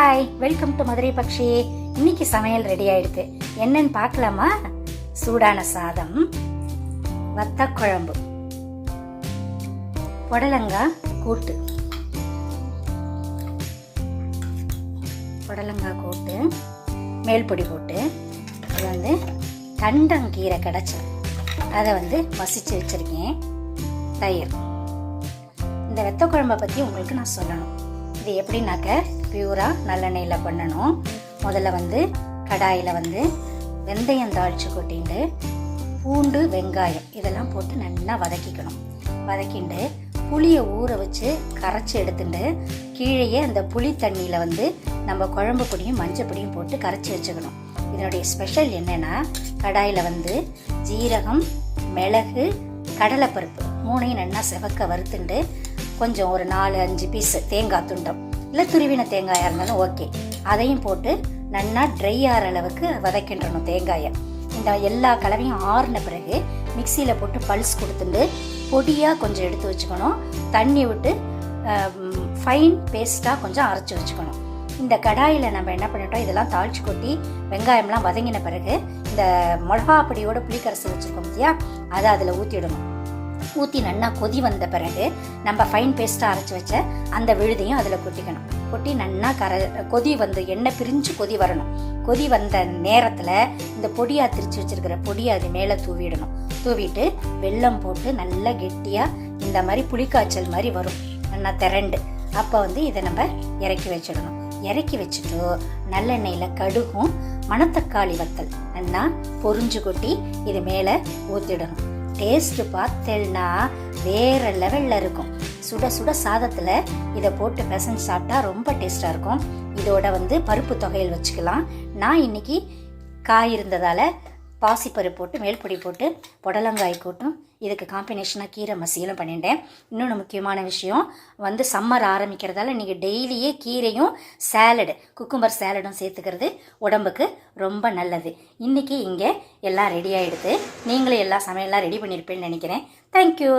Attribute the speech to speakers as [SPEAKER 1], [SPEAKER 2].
[SPEAKER 1] Hi, welcome to Madurai பக்ஷி. இன்னைக்கு சமையல் ready ஆயிடுது. என்னன்னு பார்க்கலாமா? சூடான சாதம், வத்த குழம்பு, புடலங்காய் கூட்டு. புடலங்காய் கூட்டு மேல் பொடி போட்டு, அது தண்டங்கீரை கிடச்சி அதை மசிச்சு வச்சிருக்கேன். தயிர். இந்த வெத்த குழம்பை பற்றி உங்களுக்கு நான் சொல்லணும். இது எப்படின்னாக்க பியூராக நல்லெண்ணெயில் பண்ணணும். முதல்ல கடாயில் வெந்தயம் தாளித்து கொட்டிட்டு பூண்டு வெங்காயம் இதெல்லாம் போட்டு நல்லா வதக்கிக்கணும். வதக்கிண்டு புளியை ஊற வச்சு கரைச்சி எடுத்துட்டு கீழேயே அந்த புளி தண்ணியில் நம்ம குழம்பு பொடியும் மஞ்சள் பொடியும் போட்டு கரைச்சி வச்சுக்கணும். இதனுடைய ஸ்பெஷல் என்னென்னா, கடாயில் ஜீரகம், மிளகு, கடலைப்பருப்பு மூணையும் நல்லா செவக்க வறுத்துண்டு கொஞ்சம் ஒரு 4-5 பீஸ் தேங்காய் துண்டம் இல்லை துருவின தேங்காயாக இருந்தாலும் ஓகே, அதையும் போட்டு நல்லா ட்ரை ஆகிற அளவுக்கு வதக்கின்றணும் தேங்காயை. இந்த எல்லா கலவையும் ஆறின பிறகு மிக்சியில் போட்டு பல்ஸ் கொடுத்துட்டு பொடியாக கொஞ்சம் எடுத்து வச்சுக்கணும். தண்ணி விட்டு ஃபைன் பேஸ்ட்டாக கொஞ்சம் அரைச்சி வச்சுக்கணும். இந்த கடாயில் நம்ம என்ன பண்ணிட்டோம், இதெல்லாம் தாளிச்சு கொட்டி வெங்காயம்லாம் வதங்கின பிறகு இந்த மிளகா பொடியோட புளிக்கரைசல் வச்சுருக்கோம் இல்லையா, அதை அதில் ஊற்றிடணும். ஊற்றி நல்லா கொதி வந்த பிறகு நம்ம ஃபைன் பேஸ்ட்டாக அரைச்சி வச்ச அந்த விழுதையும் அதில் கொட்டிக்கணும். கொட்டி நல்லா கொதி எண்ணெய் பிரிஞ்சு கொதி வரணும். கொதி வந்த நேரத்தில் இந்த பொடியாக திரிச்சு வச்சிருக்கிற பொடியை அது மேலே தூவிடணும். தூவிட்டு வெல்லம் போட்டு நல்லா கெட்டியாக இந்த மாதிரி புளிக்காய்ச்சல் மாதிரி வரும், நல்லா திரண்டு. அப்போ இதை நம்ம இறக்கி வச்சிடணும். இறக்கி வச்சுட்டு நல்லெண்ணெயில் கடுகும் மணத்தக்காளி வத்தல் நல்லா பொரிஞ்சு கொட்டி இது மேலே ஊற்றிடணும். டேஸ்ட்டு பார்த்தேன்னா வேற லெவலில் இருக்கும். சுட சுட சாதத்தில் இதை போட்டு பிசைஞ்சு சாப்பிட்டா ரொம்ப டேஸ்ட்டாக இருக்கும். இதோட பருப்பு தொகையில் வச்சுக்கலாம். நான் இன்னைக்கு காய் இருந்ததால் பாசிப்பருப்பு போட்டு மேல் பொடி போட்டு புடலங்காய் கூட்டும் இதுக்கு காம்பினேஷனாக கீரை மசியலும் பண்ணிட்டேன். இன்னொன்று முக்கியமான விஷயம், சம்மர் ஆரம்பிக்கிறதால நீங்கள் டெய்லியே கீரையும் சாலடு, குக்கும்பர் சாலடும் சேர்த்துக்கிறது உடம்புக்கு ரொம்ப நல்லது. இன்றைக்கி இங்கே எல்லாம் ரெடி ஆகிடுது. நீங்களும் எல்லா சமையல்லாம் ரெடி பண்ணியிருப்பேன்னு நினைக்கிறேன். தேங்க்யூ.